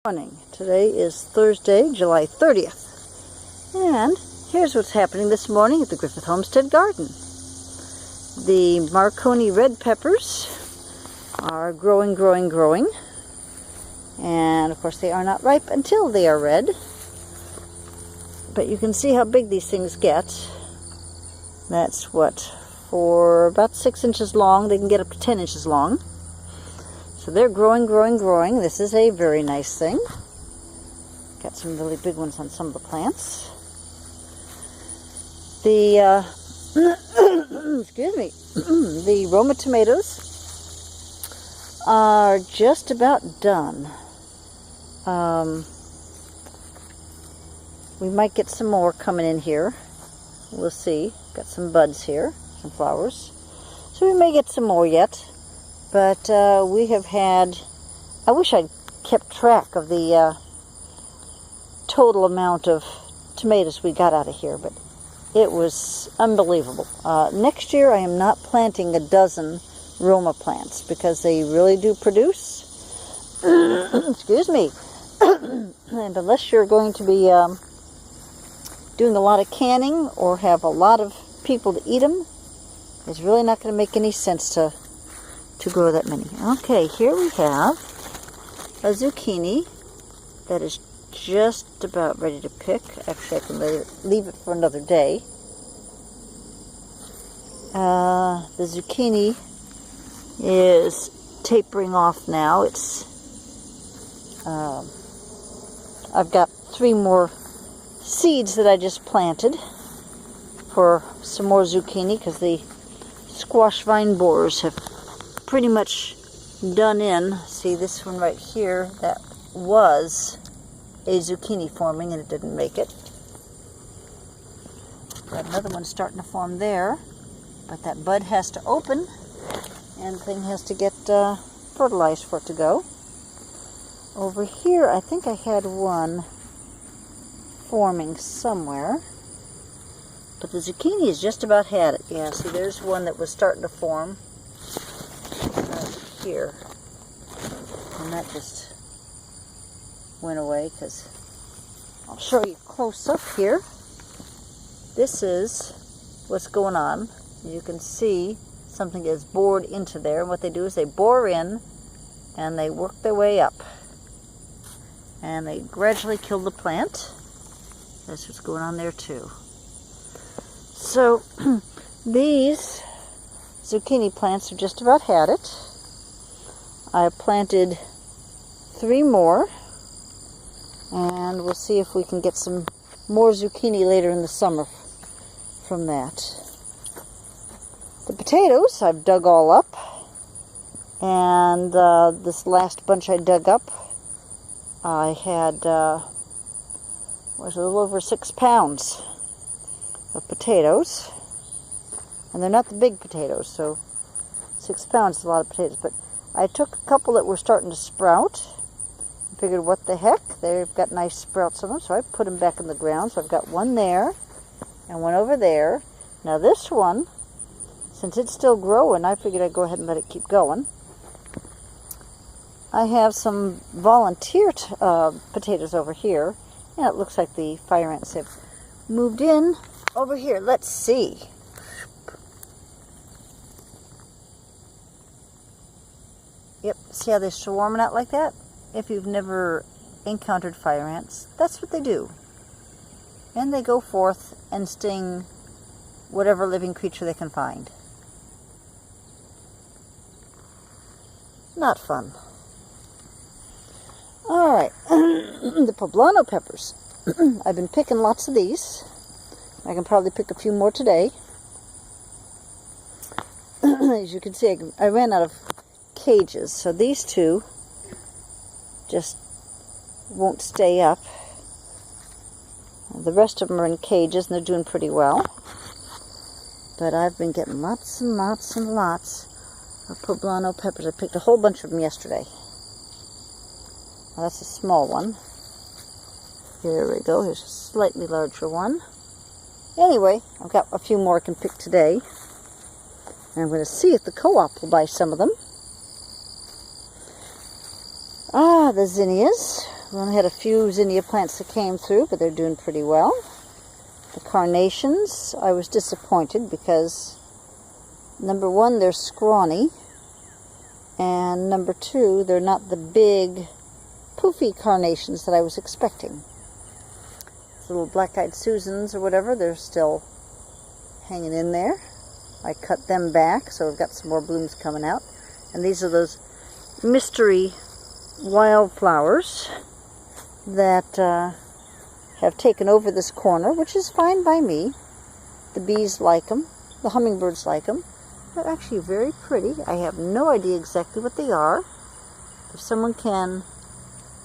Morning. Today is Thursday, July 30th. And here's what's happening this morning at the Griffith Homestead garden. The Marconi red peppers are growing. And of course they are not ripe until they are red. But you can see how big these things get. That's for about 6 inches long. They can get up to 10 inches long. So they're growing. This is a very nice thing. Got some really big ones on some of the plants. The, excuse me, the Roma tomatoes are just about done. We might get some more coming in here. We'll see. Got some buds here, some flowers. So we may get some more yet. But we have had, I wish I'd kept track of the total amount of tomatoes we got out of here, but it was unbelievable. Next year I am not planting a dozen Roma plants because they really do produce. Excuse me. And unless you're going to be doing a lot of canning or have a lot of people to eat them, it's really not going to make any sense to grow that many. Okay, here we have a zucchini that is just about ready to pick. Actually, I can leave it for another day. The zucchini is tapering off now. I've got 3 more seeds that I just planted for some more zucchini because the squash vine borers have pretty much done in. See this one right here, that was a zucchini forming and it didn't make it. Got another one starting to form there, but that bud has to open and the thing has to get fertilized for it to go. Over here I think I had one forming somewhere, but the zucchini has just about had it. Yeah, see there's one that was starting to form here, and that just went away because I'll show you close up here. This is what's going on. You can see something is bored into there, and what they do is they bore in and they work their way up and they gradually kill the plant. That's what's going on there too. So these zucchini plants have just about had it. I planted 3 more, and we'll see if we can get some more zucchini later in the summer from that. The potatoes I've dug all up, and this last bunch I dug up, I had was a little over 6 pounds of potatoes, and they're not the big potatoes, so 6 pounds is a lot of potatoes, but I took a couple that were starting to sprout and figured, what the heck, they've got nice sprouts on them, so I put them back in the ground. So I've got one there and one over there. Now this one, since it's still growing, I figured I'd go ahead and let it keep going. I have some volunteer potatoes over here, and it looks like the fire ants have moved in over here. Let's see. Yep, see how they're swarming out like that? If you've never encountered fire ants, that's what they do. And they go forth and sting whatever living creature they can find. Not fun. Alright, the poblano peppers. I've been picking lots of these. I can probably pick a few more today. As you can see, I ran out of cages, so these 2 just won't stay up. The rest of them are in cages and they're doing pretty well, but I've been getting lots and lots of poblano peppers. I picked a whole bunch of them yesterday. Now that's a small one. Here we go. Here's a slightly larger one. Anyway, I've got a few more I can pick today, and I'm going to see if the co-op will buy some of them. The zinnias. We only had a few zinnia plants that came through, but they're doing pretty well. The carnations, I was disappointed because, number one, they're scrawny, and number two, they're not the big, poofy carnations that I was expecting. The little black-eyed Susans or whatever, they're still hanging in there. I cut them back, so we've got some more blooms coming out. And these are those mystery wildflowers that have taken over this corner, which is fine by me. The bees like them. The hummingbirds like them. They're actually very pretty. I have no idea exactly what they are. If someone can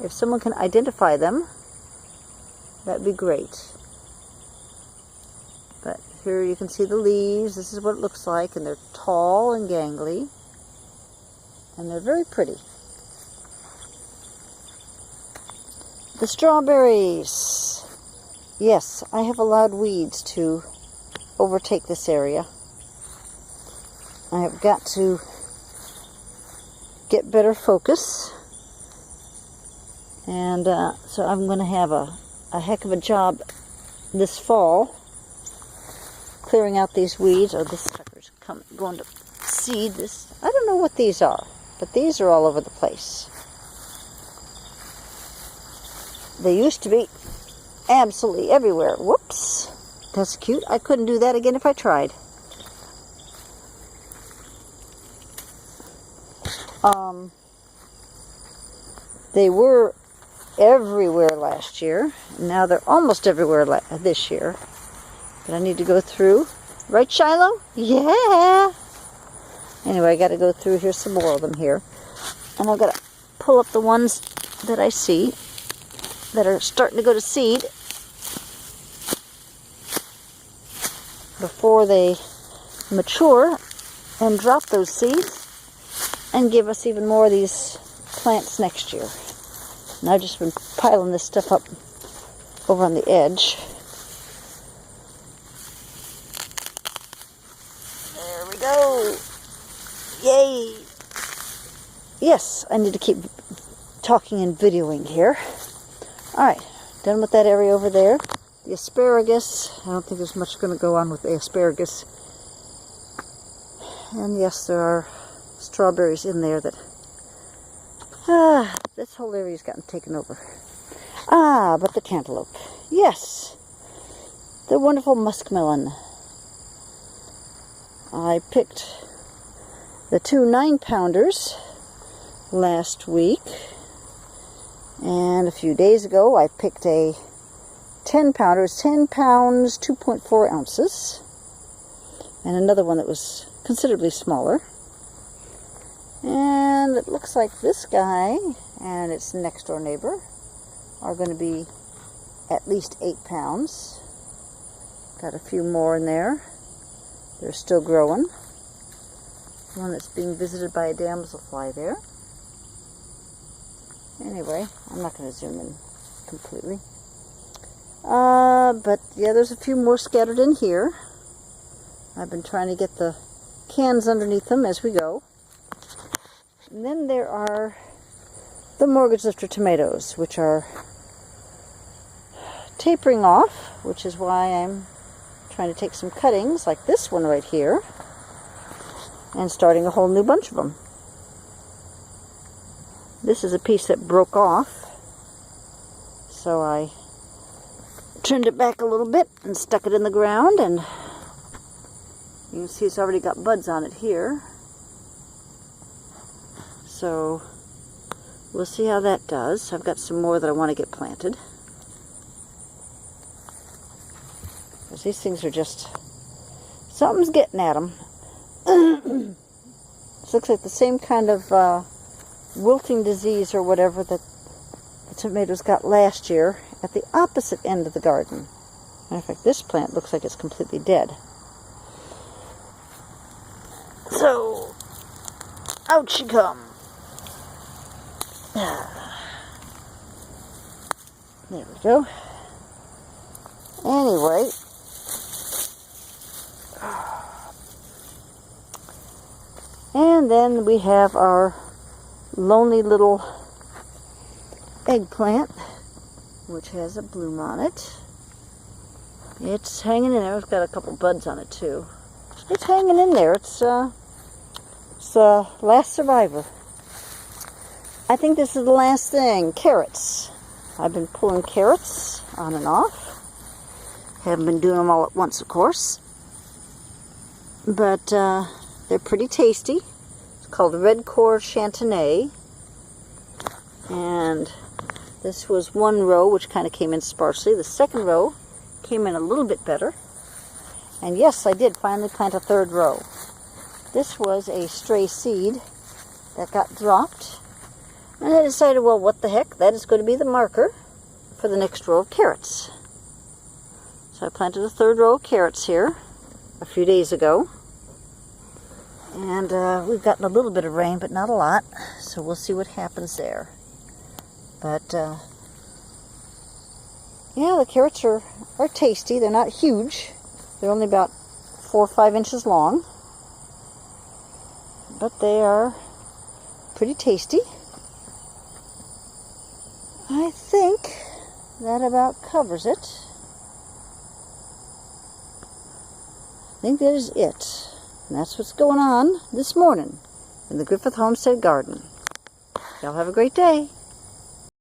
identify them, that'd be great. But here you can see the leaves. This is what it looks like, and they're tall and gangly, and they're very pretty. The strawberries. Yes, I have allowed weeds to overtake this area. I have got to get better focus, and so I'm going to have a heck of a job this fall clearing out these weeds. Oh, this sucker's going to seed this. I don't know what these are, but these are all over the place. They used to be absolutely everywhere. Whoops. That's cute. I couldn't do that again if I tried. They were everywhere last year. Now they're almost everywhere this year. But I need to go through. Right, Shiloh? Yeah! Anyway, I got to go through here, some more of them here. And I've got to pull up the ones that I see that are starting to go to seed before they mature and drop those seeds and give us even more of these plants next year. And I've just been piling this stuff up over on the edge. There we go. Yay! Yes, I need to keep talking and videoing here. Alright, done with that area over there. The asparagus, I don't think there's much going to go on with the asparagus. And yes, there are strawberries in there that... this whole area's gotten taken over. But the cantaloupe. Yes, the wonderful muskmelon. I picked the 2 9-pounders last week. And a few days ago, I picked a 10-pounder. It's 10 pounds, 2.4 ounces. And another one that was considerably smaller. And it looks like this guy and its next door neighbor are going to be at least 8 pounds. Got a few more in there. They're still growing. One that's being visited by a damselfly there. Anyway, I'm not going to zoom in completely. But yeah, there's a few more scattered in here. I've been trying to get the cans underneath them as we go. And then there are the mortgage lifter tomatoes, which are tapering off, which is why I'm trying to take some cuttings, like this one right here, and starting a whole new bunch of them. This is a piece that broke off, so I trimmed it back a little bit and stuck it in the ground, and you can see it's already got buds on it here. So we'll see how that does. I've got some more that I want to get planted. Because these things are just... something's getting at them. This looks like the same kind of wilting disease or whatever that the tomatoes got last year at the opposite end of the garden. Matter of fact, this plant looks like it's completely dead. So, out she come. There we go. Anyway, and then we have our lonely little eggplant, which has a bloom on it. It's hanging in there. It's got a couple buds on it too. It's hanging in there. It's the last survivor. I think this is the last thing. Carrots. I've been pulling carrots on and off. Haven't been doing them all at once, of course. But they're pretty tasty. It's called Red Core Chantenay. And this was one row, which kind of came in sparsely. The second row came in a little bit better. And yes, I did finally plant a third row. This was a stray seed that got dropped. And I decided, well, what the heck? That is going to be the marker for the next row of carrots. So I planted a third row of carrots here a few days ago. And we've gotten a little bit of rain, but not a lot. So we'll see what happens there. But, yeah, the carrots are tasty. They're not huge. They're only about 4 or 5 inches long. But they are pretty tasty. I think that about covers it. I think that is it. And that's what's going on this morning in the Griffith Homestead garden. Y'all have a great day.